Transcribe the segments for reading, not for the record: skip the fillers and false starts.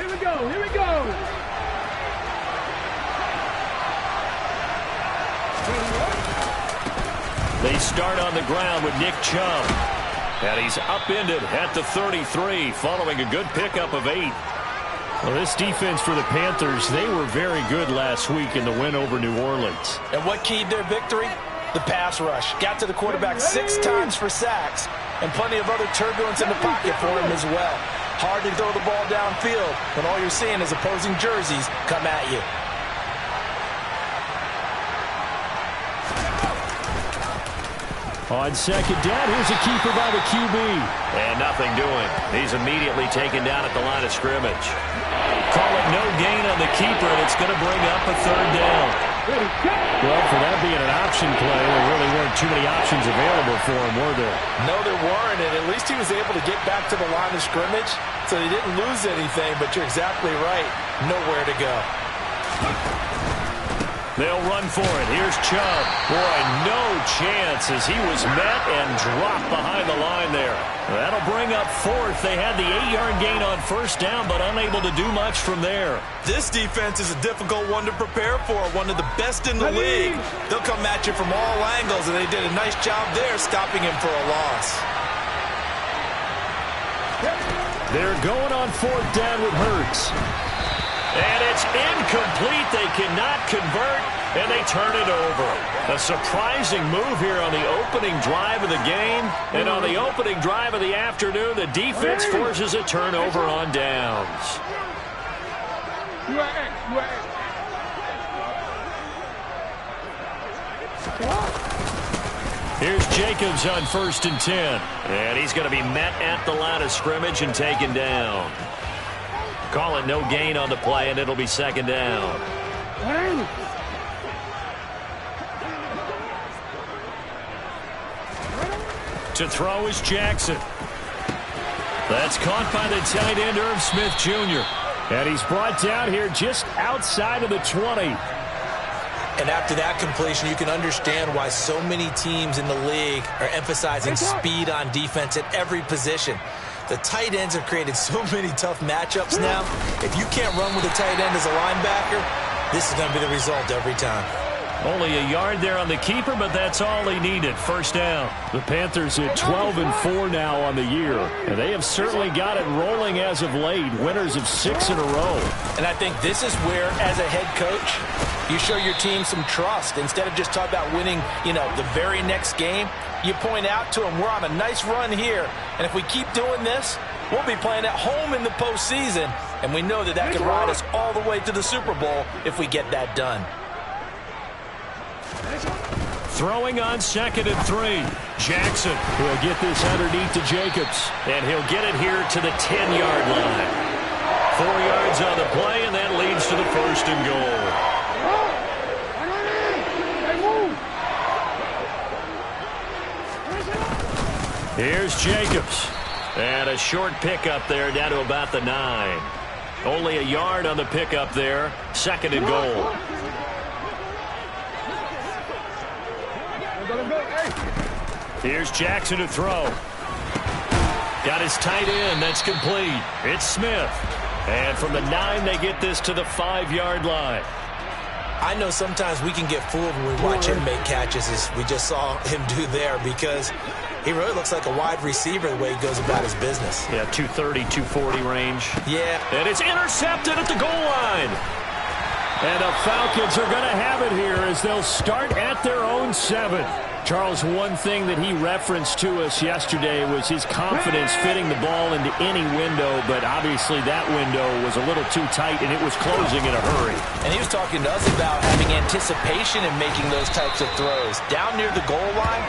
Here we go. Here we go. They start on the ground with Nick Chubb. And he's upended at the 33 following a good pickup of 8. Well, this defense for the Panthers, they were very good last week in the win over New Orleans. And what keyed their victory? The pass rush. Got to the quarterback 6 times for sacks, and plenty of other turbulence in the pocket for him as well. Hard to throw the ball downfield when all you're seeing is opposing jerseys come at you. On second down, here's a keeper by the QB. And nothing doing. He's immediately taken down at the line of scrimmage. Call it no gain on the keeper, and it's going to bring up a 3rd down. Well, for that being an option play, there really weren't too many options available for him, were there? No, there weren't, and at least he was able to get back to the line of scrimmage, so he didn't lose anything, but you're exactly right. Nowhere to go. They'll run for it. Here's Chubb. Boy, no chance as he was met and dropped behind the line there. That'll bring up 4th. They had the 8-yard gain on 1st down, but unable to do much from there. This defense is a difficult one to prepare for, one of the best in the league. They'll come at you from all angles, and they did a nice job there stopping him for a loss. They're going on 4th down with Hurts. And it's incomplete. They cannot convert, and they turn it over. A surprising move here on the opening drive of the game. And on the opening drive of the afternoon, the defense forces a turnover on downs. Here's Jacobs on 1st and 10. And he's going to be met at the line of scrimmage and taken down. Call it no gain on the play, and it'll be 2nd down. To throw is Jackson. That's caught by the tight end, Irv Smith Jr. And he's brought down here just outside of the 20. And after that completion, you can understand why so many teams in the league are emphasizing speed on defense at every position. The tight ends have created so many tough matchups now. If you can't run with a tight end as a linebacker, this is going to be the result every time. Only a yard there on the keeper, but that's all he needed. 1st down. The Panthers at 12-4 now on the year. And they have certainly got it rolling as of late. Winners of 6 in a row. And I think this is where, as a head coach, you show your team some trust. Instead of just talking about winning, the very next game, you point out to them, we're on a nice run here. And if we keep doing this, we'll be playing at home in the postseason. And we know that can ride us all the way to the Super Bowl if we get that done. Throwing on 2nd and 3. Jackson will get this underneath to Jacobs. And he'll get it here to the 10-yard line. 4 yards on the play, and that leads to the 1st and goal. Here's Jacobs. And a short pickup there down to about the 9. Only a yard on the pickup there. 2nd and goal. Here's Jackson to throw. Got his tight end. That's complete. It's Smith. And from the 9, they get this to the 5-yard line. I know sometimes we can get fooled when we watch him make catches, as we just saw him do there, because he really looks like a wide receiver the way he goes about his business. Yeah, 230, 240 range. Yeah. And it's intercepted at the goal line. And the Falcons are going to have it here as they'll start at their own 7. Charles, one thing that he referenced to us yesterday was his confidence fitting the ball into any window, but obviously that window was a little too tight and it was closing in a hurry. And he was talking to us about having anticipation in making those types of throws. Down near the goal line,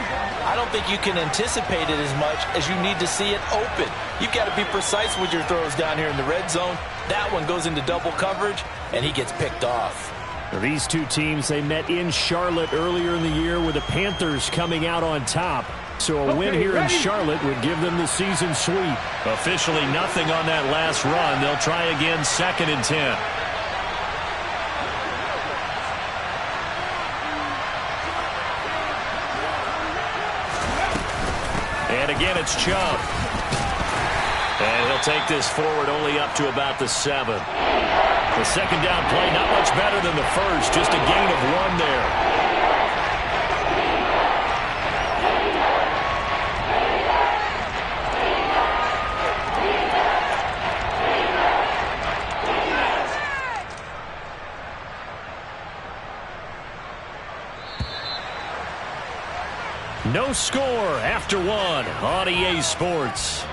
I don't think you can anticipate it as much as you need to see it open. You've got to be precise with your throws down here in the red zone. That one goes into double coverage, and he gets picked off. Now, these two teams, they met in Charlotte earlier in the year with the Panthers coming out on top. So a win here in Charlotte would give them the season sweep. Officially nothing on that last run. They'll try again 2nd and 10. And again, it's Chubb. And he'll take this forward only up to about the 7. The second down play, not much better than the first, just a gain of 1 there. No score after 1 on EA Sports.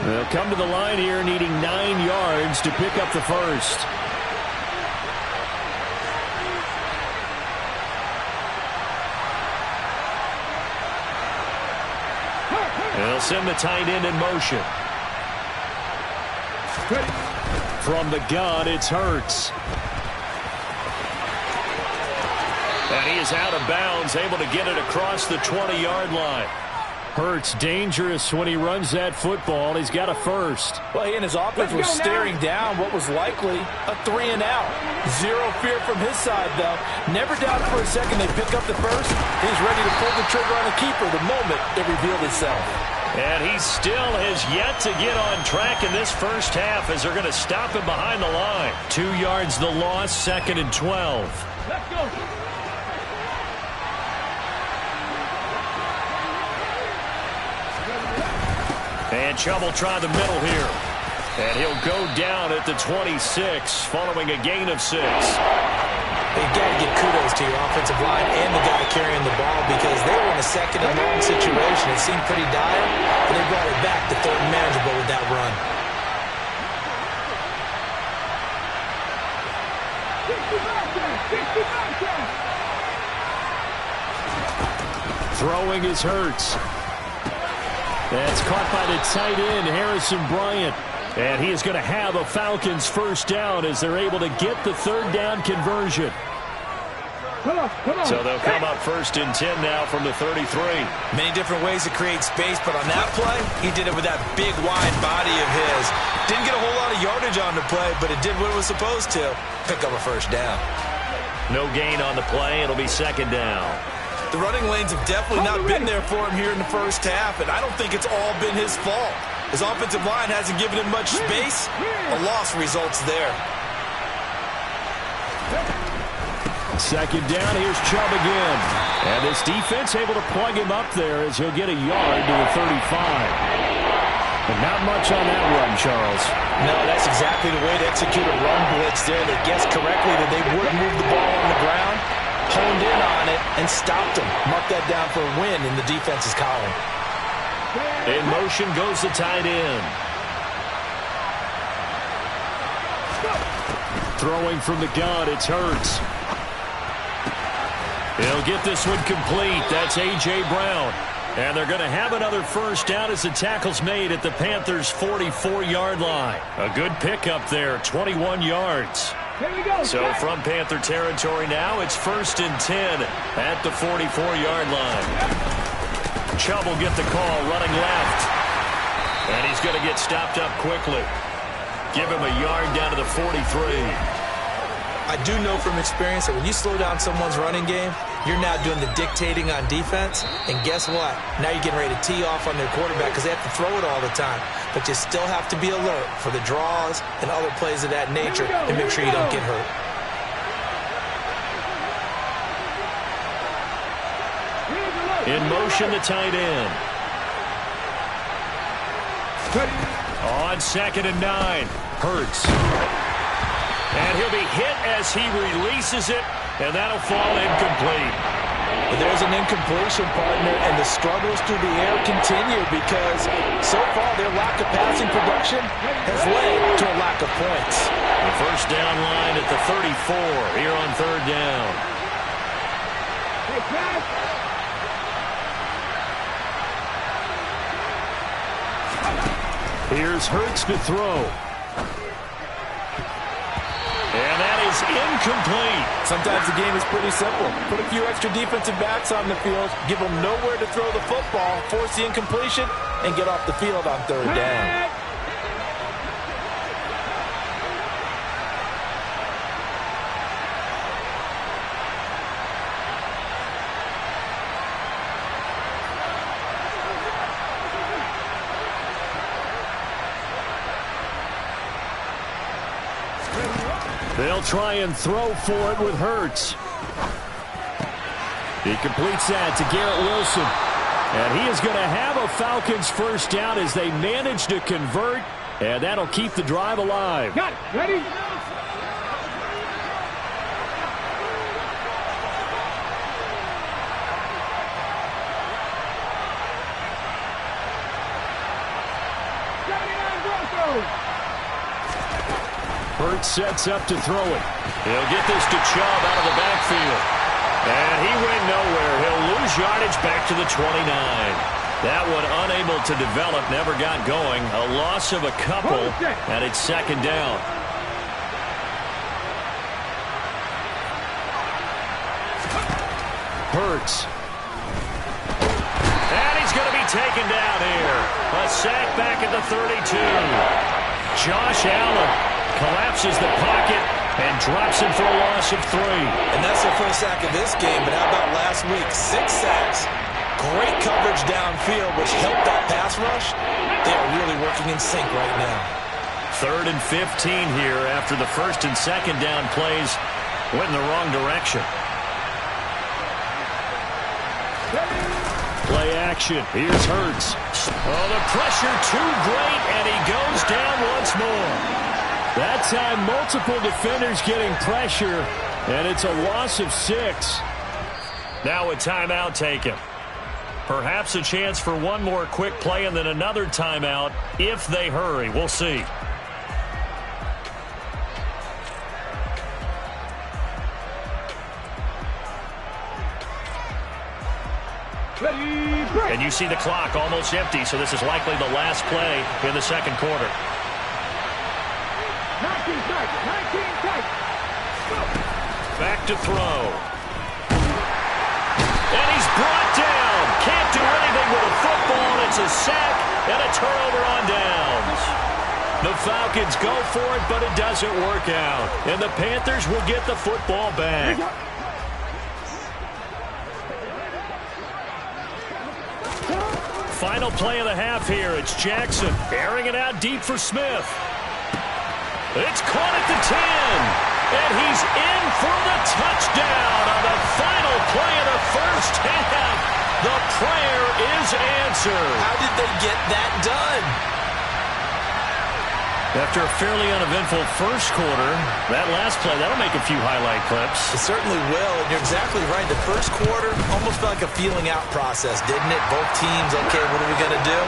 They'll come to the line here needing 9 yards to pick up the first. They'll send the tight end in motion. From the gun, it's Hurts. And he is out of bounds, able to get it across the 20-yard line. Hurts dangerous when he runs that football. He's got a first. Well, he and his offense were staring down what was likely a 3 and out. Zero fear from his side, though. Never doubted for a second they pick up the first. He's ready to pull the trigger on a keeper the moment it revealed itself. And he still has yet to get on track in this first half as they're going to stop him behind the line. 2 yards the loss, 2nd and 12. Let's go. And Chubb will try the middle here. And he'll go down at the 26 following a gain of 6. You've got to give kudos to your offensive line and the guy carrying the ball because they were in a 2nd and long situation. It seemed pretty dire, and they brought it back to 3rd and manageable with that run. Throwing is Hurts. That's caught by the tight end, Harrison Bryant. And he is going to have a Falcons first down as they're able to get the 3rd down conversion. So they'll come up 1st and 10 now from the 33. Many different ways to create space, but on that play, he did it with that big, wide body of his. Didn't get a whole lot of yardage on the play, but it did what it was supposed to. Pick up a first down. No gain on the play. It'll be 2nd down. The running lanes have definitely not been there for him here in the first half, and I don't think it's all been his fault. His offensive line hasn't given him much space. A loss results there. 2nd down, here's Chubb again. And this defense able to plug him up there as he'll get a yard to the 35. But not much on that run, Charles. No, that's exactly the way to execute a run blitz there. They guessed correctly that they would move the ball on the ground, honed in on it, and stopped him. Mark that down for a win in the defense's column. In motion goes the tight end. Throwing from the gun, it's Hurts. He'll get this one complete. That's A.J. Brown. And they're going to have another first down as the tackle's made at the Panthers' 44-yard line. A good pickup there, 21 yards. So from Panther territory now, it's 1st and 10 at the 44-yard line. Chubb will get the call running left. And he's going to get stopped up quickly. Give him a yard down to the 43. I do know from experience that when you slow down someone's running game, you're now doing the dictating on defense. And guess what? Now you're getting ready to tee off on their quarterback because they have to throw it all the time. But you still have to be alert for the draws and other plays of that nature and make sure you don't get hurt. In motion, the tight end. On 2nd and 9, Hurts. And he'll be hit as he releases it, and that'll fall incomplete. But there's an incompletion, partner, and the struggles through the air continue because so far their lack of passing production has led to a lack of points. The first down line at the 34 here on 3rd down. Here's Hurts to throw. And that is incomplete. Sometimes the game is pretty simple. Put a few extra defensive backs on the field, give them nowhere to throw the football, force the incompletion, and get off the field on 3rd down. They'll try and throw for it with Hurts. He completes that to Garrett Wilson. And he is going to have a Falcons first down as they manage to convert. And that'll keep the drive alive. Got it. Ready? Hurts sets up to throw it. He'll get this to Chubb out of the backfield. And he went nowhere. He'll lose yardage back to the 29. That one unable to develop, never got going. A loss of a couple, and it's second down. Hurts. And he's going to be taken down here. A sack back at the 32. Josh Allen collapses the pocket and drops him for a loss of 3. And that's the first sack of this game, but how about last week? 6 sacks. Great coverage downfield, which helped that pass rush. They are really working in sync right now. 3rd and 15 here after the first and second down plays went in the wrong direction. Play action. Here's Hurts. Oh, the pressure too great, and he goes down once more. That time, multiple defenders getting pressure, and it's a loss of 6. Now a timeout taken. Perhaps a chance for one more quick play and then another timeout if they hurry. We'll see. And you see the clock almost empty, so this is likely the last play in the second quarter. 19 tight. 19 tight. Back to throw. And he's brought down. Can't do anything with a football. It's a sack and a turnover on downs. The Falcons go for it, but it doesn't work out. And the Panthers will get the football back. Final play of the half here. It's Jackson airing it out deep for Smith. It's caught at the 10. And he's in for the touchdown on the final play of the first half. The prayer is answered. How did they get that done? After a fairly uneventful first quarter, that last play, that'll make a few highlight clips. It certainly will, and you're exactly right. The first quarter almost felt like a feeling out process, didn't it? Both teams, okay, what are we going to do?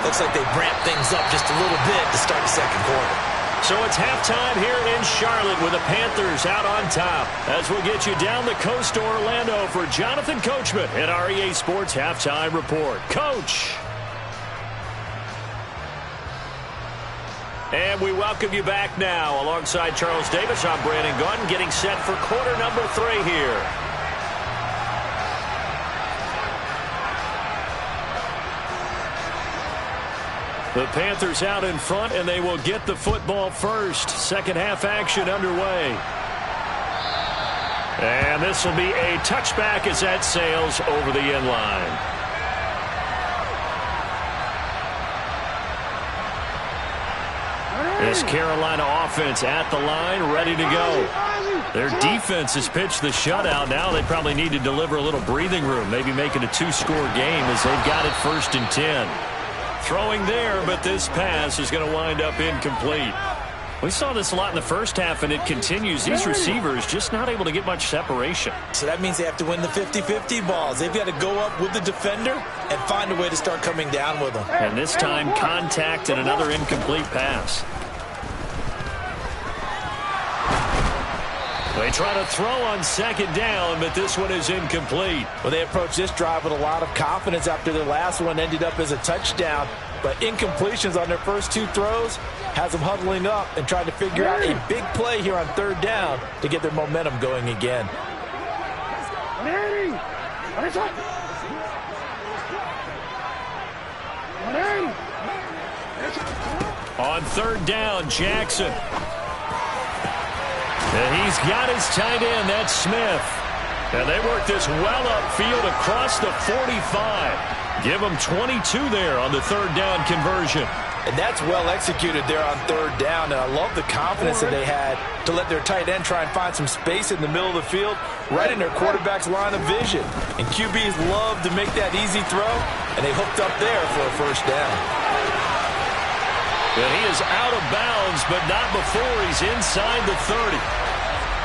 Looks like they ramped things up just a little bit to start the second quarter. So it's halftime here in Charlotte with the Panthers out on top. As we'll get you down the coast to Orlando for Jonathan Coachman at REA Sports Halftime Report. Coach. And we welcome you back now. Alongside Charles Davis, I'm Brandon Gaudin, getting set for quarter number 3 here. The Panthers out in front, and they will get the football first. Second half action underway. And this will be a touchback as that sails over the end line. This Carolina offense at the line, ready to go. Their defense has pitched the shutout. Now they probably need to deliver a little breathing room, maybe make it a 2-score game as they've got it 1st and 10. Throwing there, but this pass is going to wind up incomplete. We saw this a lot in the first half, and it continues. These receivers just not able to get much separation. So that means they have to win the 50-50 balls. They've got to go up with the defender and find a way to start coming down with them. And this time, contact and another incomplete pass. They try to throw on second down, but this one is incomplete. Well, they approached this drive with a lot of confidence after their last one ended up as a touchdown. But incompletions on their first 2 throws has them huddling up and trying to figure out a big play here on 3rd down to get their momentum going again. On 3rd down, Jackson. And he's got his tight end, that's Smith. And they work this well upfield across the 45. Give them 22 there on the 3rd down conversion. And that's well executed there on third down. And I love the confidence that they had to let their tight end try and find some space in the middle of the field, right in their quarterback's line of vision. And QBs love to make that easy throw, and they hooked up there for a first down. And he is out of bounds, but not before he's inside the 30.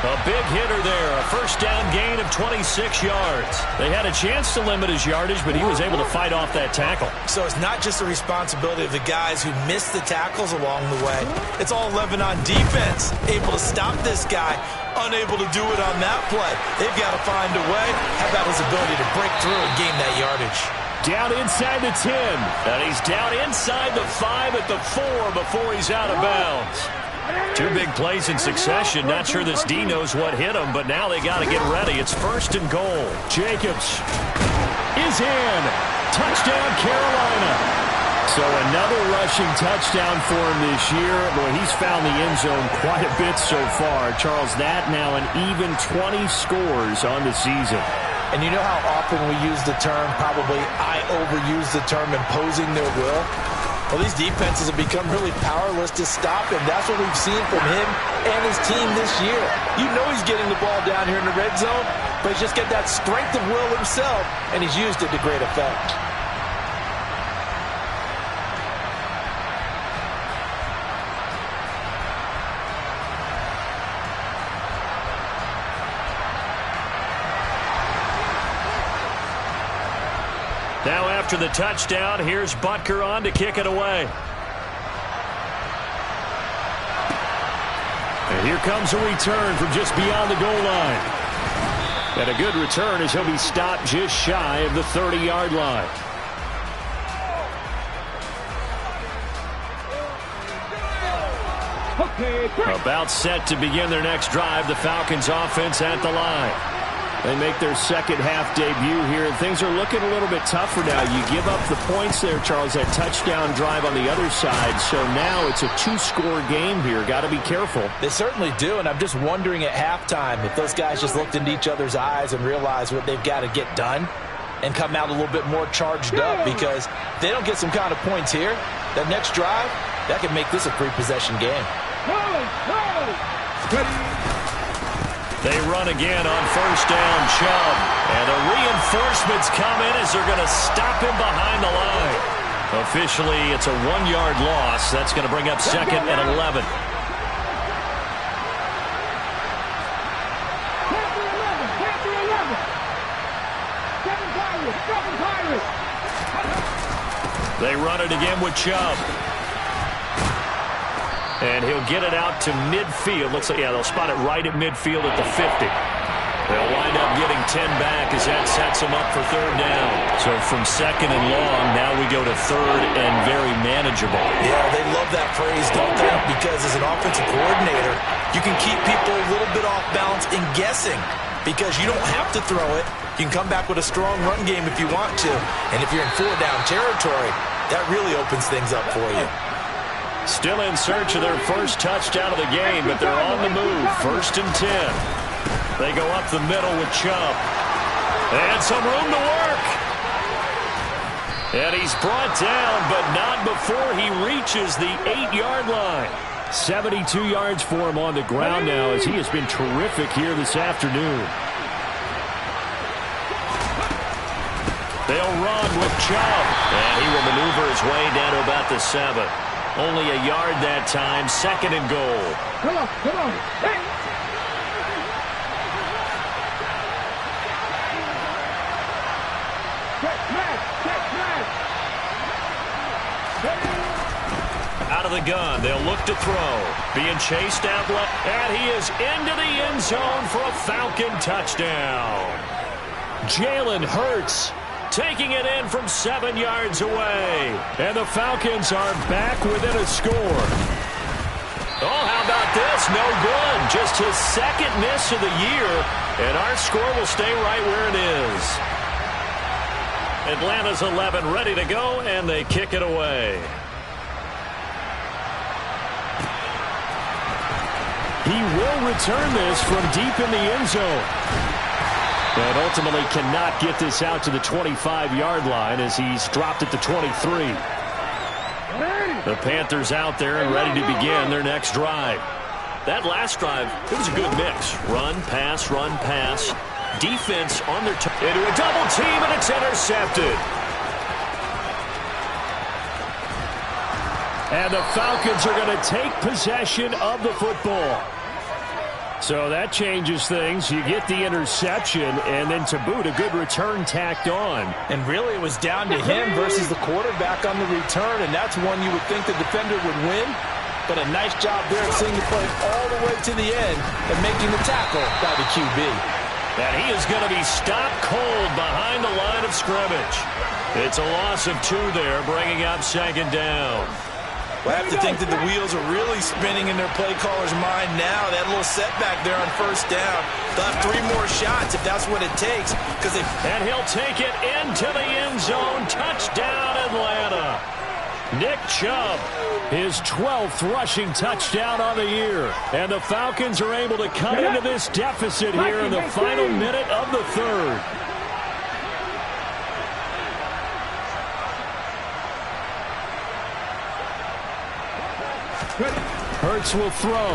A big hitter there, a first down gain of 26 yards. They had a chance to limit his yardage, but he was able to fight off that tackle. So it's not just the responsibility of the guys who missed the tackles along the way. It's all 11 on defense, able to stop this guy, unable to do it on that play. They've got to find a way. How about his ability to break through and gain that yardage? Down inside the 10. And he's down inside the 5 at the 4 before he's out of bounds. Two big plays in succession. Not sure this D knows what hit him, but now they got to get ready. It's first and goal. Jacobs is in. Touchdown, Carolina. So another rushing touchdown for him this year. Boy, he's found the end zone quite a bit so far. Charles, that now an even 20 scores on the season. And you know how often we use the term, probably I overuse the term, imposing their will? Well, these defenses have become really powerless to stop him. That's what we've seen from him and his team this year. You know he's getting the ball down here in the red zone, but he's just got that strength of will himself, and he's used it to great effect. Now after the touchdown, here's Butker on to kick it away. And here comes a return from just beyond the goal line. And a good return as he'll be stopped just shy of the 30-yard line. About set to begin their next drive, the Falcons offense at the line. They make their second half debut here, and things are looking a little bit tougher now. You give up the points there, Charles, that touchdown drive on the other side. So now it's a two-score game here. Got to be careful. They certainly do, and I'm just wondering at halftime if those guys just looked into each other's eyes and realized what they've got to get done and come out a little bit more charged up, because if they don't get some kind of points here, that next drive, that could make this a three-possession game. They run again on first down, Chubb. And the reinforcements come in as they're going to stop him behind the line. Officially, it's a 1-yard loss. That's going to bring up second and 11. They run it again with Chubb. And he'll get it out to midfield. Looks like, yeah, they'll spot it right at midfield at the 50. They'll wind up getting 10 back as that sets them up for third down. So from second and long, now we go to third and very manageable. Yeah, they love that phrase, don't they? Because as an offensive coordinator, you can keep people a little bit off balance and guessing, because you don't have to throw it. You can come back with a strong run game if you want to. And if you're in four-down territory, that really opens things up for you. Still in search of their first touchdown of the game, but they're on the move. First and 10. They go up the middle with Chubb. And some room to work. And he's brought down, but not before he reaches the 8-yard line. 72 yards for him on the ground now, as he has been terrific here this afternoon. They'll run with Chubb. And he will maneuver his way down to about the 7. Only a yard that time, second and goal. Come on, come on. Hey. Out of the gun, they'll look to throw. Being chased out left, and he is into the end zone for a Falcon touchdown. Jalen Hurts taking it in from 7 yards away. And the Falcons are back within a score. Oh, how about this? No good. Just his second miss of the year. And our score will stay right where it is. Atlanta's 11 ready to go, and they kick it away. He will return this from deep in the end zone. And ultimately cannot get this out to the 25-yard line as he's dropped at the 23. The Panthers out there and ready to begin their next drive. That last drive, it was a good mix. Run, pass, run, pass. Defense on their toe. Into a double team, and it's intercepted. And the Falcons are going to take possession of the football. So that changes things. You get the interception, and then to boot, a good return tacked on. And really, it was down to him versus the quarterback on the return, and that's one you would think the defender would win. But a nice job there of seeing the play all the way to the end and making the tackle by the QB. And he is going to be stopped cold behind the line of scrimmage. It's a loss of 2 there, bringing up second down. Well, I have to think that the wheels are really spinning in their play caller's mind now. That little setback there on first down. They'll have 3 more shots if that's what it takes. And he'll take it into the end zone. Touchdown, Atlanta. Nick Chubb. His 12th rushing touchdown on the year. And the Falcons are able to cut into this deficit here in the final minute of the third. Hurts will throw.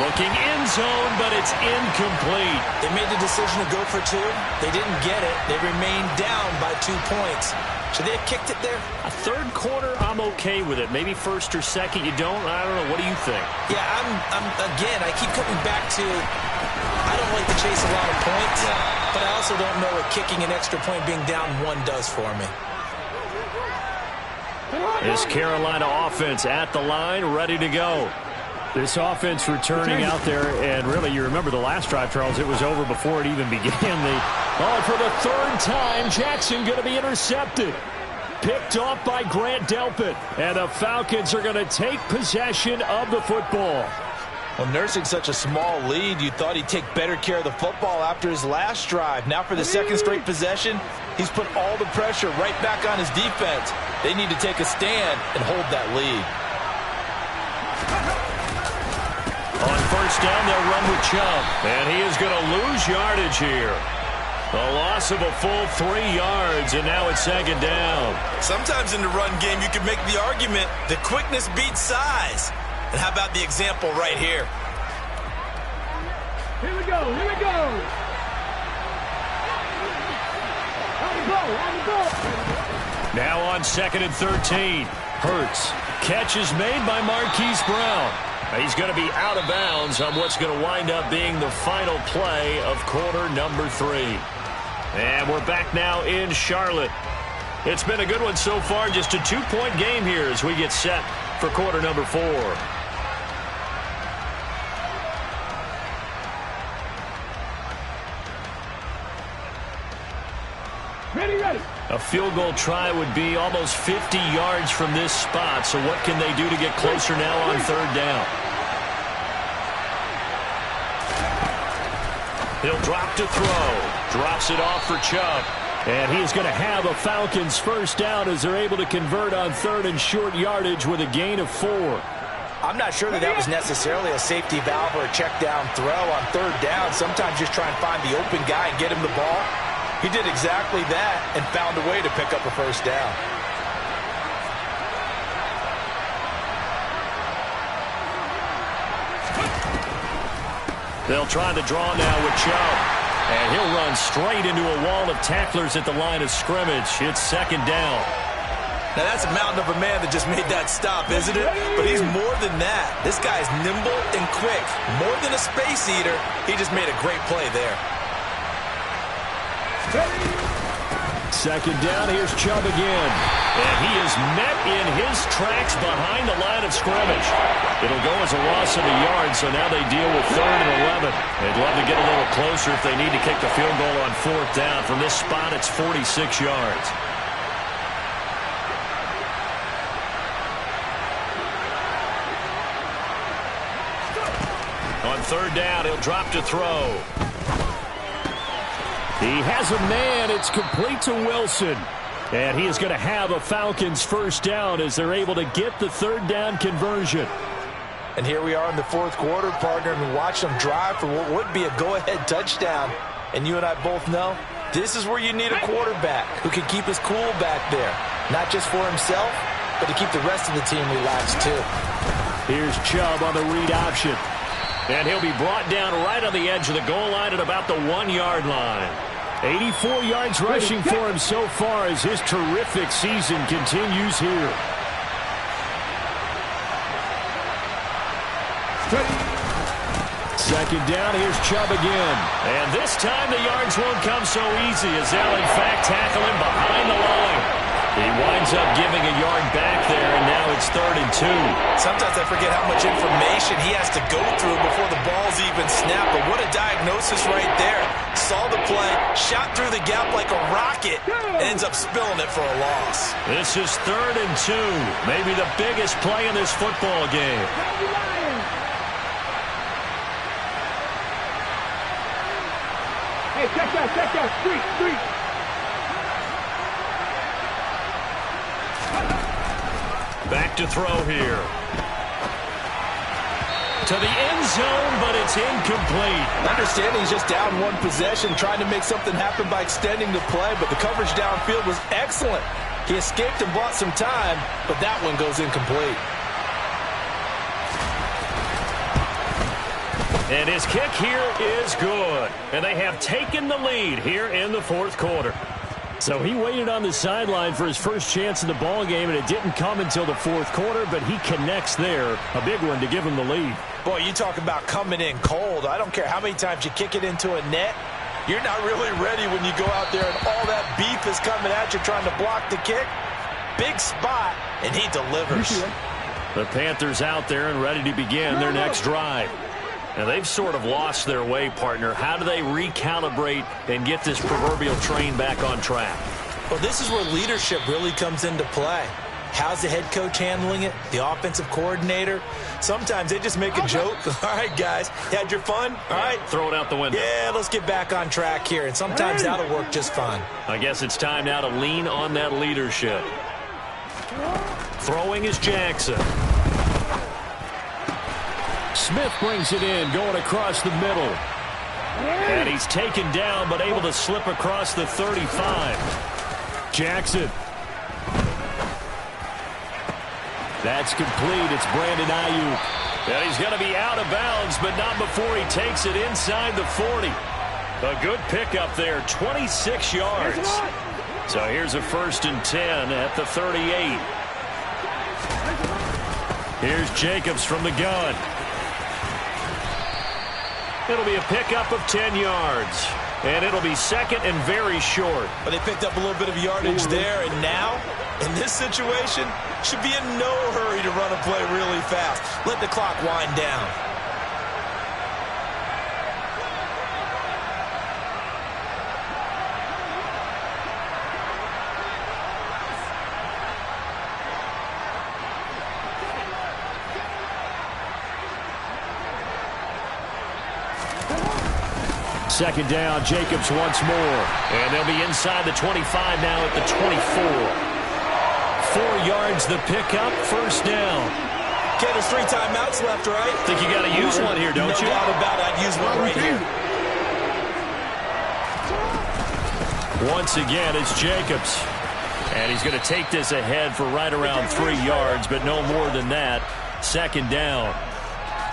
Looking end zone, but it's incomplete. They made the decision to go for 2. They didn't get it. They remained down by 2 points. Should they have kicked it there? A third quarter, I'm okay with it. Maybe first or second, you don't. I don't know. What do you think? Yeah, again, I keep coming back to I don't like to chase a lot of points, but I also don't know what kicking an extra point being down 1 does for me. This Carolina offense at the line, ready to go. This offense returning out there, and really, you remember the last drive, Charles, it was over before it even began. For the 3rd time, Jackson going to be intercepted. Picked off by Grant Delpit, and the Falcons are going to take possession of the football. Well, nursing such a small lead, you thought he'd take better care of the football after his last drive. Now for the 2nd straight possession, he's put all the pressure right back on his defense. They need to take a stand and hold that lead. On first down, they'll run with Chubb. And he is going to lose yardage here. A loss of a full 3 yards, and now it's second down. Sometimes in the run game, you can make the argument that quickness beats size. And how about the example right here? Here we go, here we go. On the ball. Now on 2nd and 13. Hurts. Catch is made by Marquise Brown. He's going to be out of bounds on what's going to wind up being the final play of quarter number 3. And we're back now in Charlotte. It's been a good one so far, just a 2-point game here as we get set for quarter number 4. Ready. A field goal try would be almost 50 yards from this spot, so what can they do to get closer now on 3rd down? He'll drop to throw. Drops it off for Chubb. And he is going to have a Falcons first down as they're able to convert on 3rd and short yardage with a gain of 4. I'm not sure that was necessarily a safety valve or a check down throw on 3rd down. Sometimes just try and find the open guy and get him the ball. He did exactly that and found a way to pick up a first down. They'll try the draw now with Chubb. And he'll run straight into a wall of tacklers at the line of scrimmage. It's second down. Now that's a mountain of a man that just made that stop, isn't it? But he's more than that. This guy's nimble and quick. More than a space eater. He just made a great play there. Second down, here's Chubb again. And he is met in his tracks behind the line of scrimmage. It'll go as a loss of a yard, so now they deal with 3rd and 11. They'd love to get a little closer if they need to kick the field goal on 4th down. From this spot, it's 46 yards. On 3rd down, he'll drop to throw. He has a man. It's complete to Wilson. And he is going to have a Falcons first down as they're able to get the 3rd down conversion. And here we are in the 4th quarter, partner, and watch them drive for what would be a go-ahead touchdown. And you and I both know this is where you need a quarterback who can keep his cool back there. Not just for himself, but to keep the rest of the team relaxed too. Here's Chubb on the read option. And he'll be brought down right on the edge of the goal line at about the 1-yard line. 84 yards rushing for him so far as his terrific season continues here. Second down, here's Chubb again. And this time the yards won't come so easy as they'll in fact tackle him behind the line. He winds up giving a yard back there, and now it's 3rd and 2. Sometimes I forget how much information he has to go through before the ball's even snapped, but what a diagnosis right there. Saw the play, shot through the gap like a rocket, and ends up spilling it for a loss. This is 3rd and 2, maybe the biggest play in this football game. Hey, check that, street. Back to throw here. To the end zone, but it's incomplete. Understanding he's just down one possession, trying to make something happen by extending the play, but the coverage downfield was excellent. He escaped and bought some time, but that one goes incomplete. And his kick here is good. And they have taken the lead here in the 4th quarter. So he waited on the sideline for his first chance in the ball game, and it didn't come until the 4th quarter, but he connects there. A big one to give him the lead. Boy, you talk about coming in cold. I don't care how many times you kick it into a net. You're not really ready when you go out there and all that beef is coming at you trying to block the kick. Big spot, and he delivers. The Panthers out there and ready to begin their next drive. Now, they've sort of lost their way, partner. How do they recalibrate and get this proverbial train back on track? Well, this is where leadership really comes into play. How's the head coach handling it? The offensive coordinator? Sometimes they just make a joke. All right, guys, had your fun? All right. Throw it out the window. Yeah, let's get back on track here. And sometimes that'll work just fine. I guess it's time now to lean on that leadership. Throwing is Jackson. Smith brings it in, going across the middle. And he's taken down, but able to slip across the 35. Jackson. That's complete. It's Brandon Ayuk. And he's going to be out of bounds, but not before he takes it inside the 40. A good pickup there, 26 yards. So here's a 1st and 10 at the 38. Here's Jacobs from the gun. It'll be a pickup of 10 yards. And it'll be 2nd and very short. But they picked up a little bit of yardage there, and now, in this situation, should be in no hurry to run a play really fast. Let the clock wind down. Second down, Jacobs once more. And they'll be inside the 25 now at the 24. 4 yards the pickup, 1st down. Okay, there's 3 timeouts left, right? Think you got to use one here, don't you? No doubt about it. I'd use one right here. Once again, it's Jacobs. And he's going to take this ahead for right around 3 yards, but no more than that. 2nd down.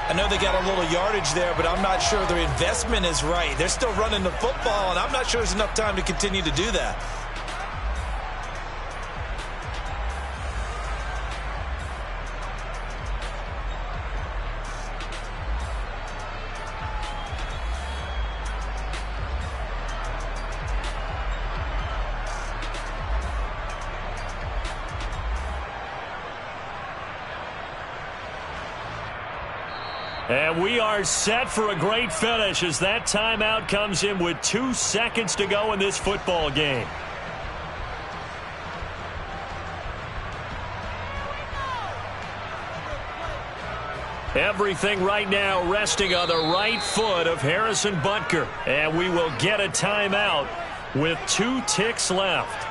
I know they got a little yardage there, but I'm not sure their investment is right. They're still running the football, and I'm not sure there's enough time to continue to do that. And we are set for a great finish as that timeout comes in with 2 seconds to go in this football game. Everything right now resting on the right foot of Harrison Butker. And we will get a timeout with 2 ticks left.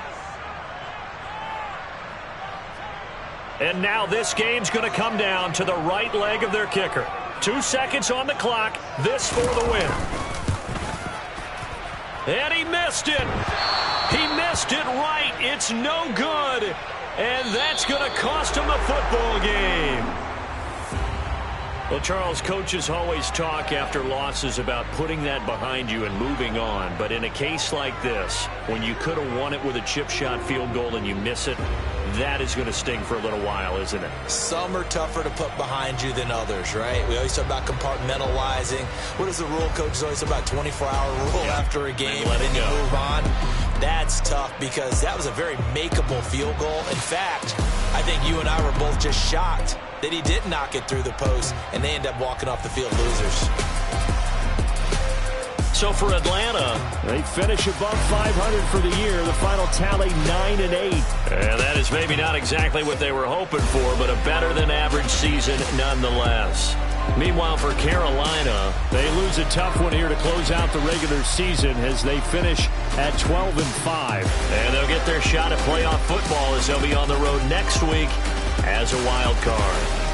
And now this game's going to come down to the right leg of their kicker. 2 seconds on the clock. This for the win. And he missed it. He missed it right. It's no good. And that's going to cost him the football game. Well, Charles, coaches always talk after losses about putting that behind you and moving on. But in a case like this, when you could have won it with a chip shot field goal and you miss it, that is going to sting for a little while, isn't it? Some are tougher to put behind you than others, right? We always talk about compartmentalizing. What is the rule? Coaches always talk about 24-hour rule after a game, and then you move on. That's tough because that was a very makeable field goal. In fact, I think you and I were both just shocked that he did knock it through the post, and they end up walking off the field losers. So for Atlanta, they finish above 500 for the year. The final tally 9-8. And that is maybe not exactly what they were hoping for, but a better than average season nonetheless. Meanwhile, for Carolina, they lose a tough one here to close out the regular season as they finish at 12-5. And they'll get their shot at playoff football as they'll be on the road next week as a wild card.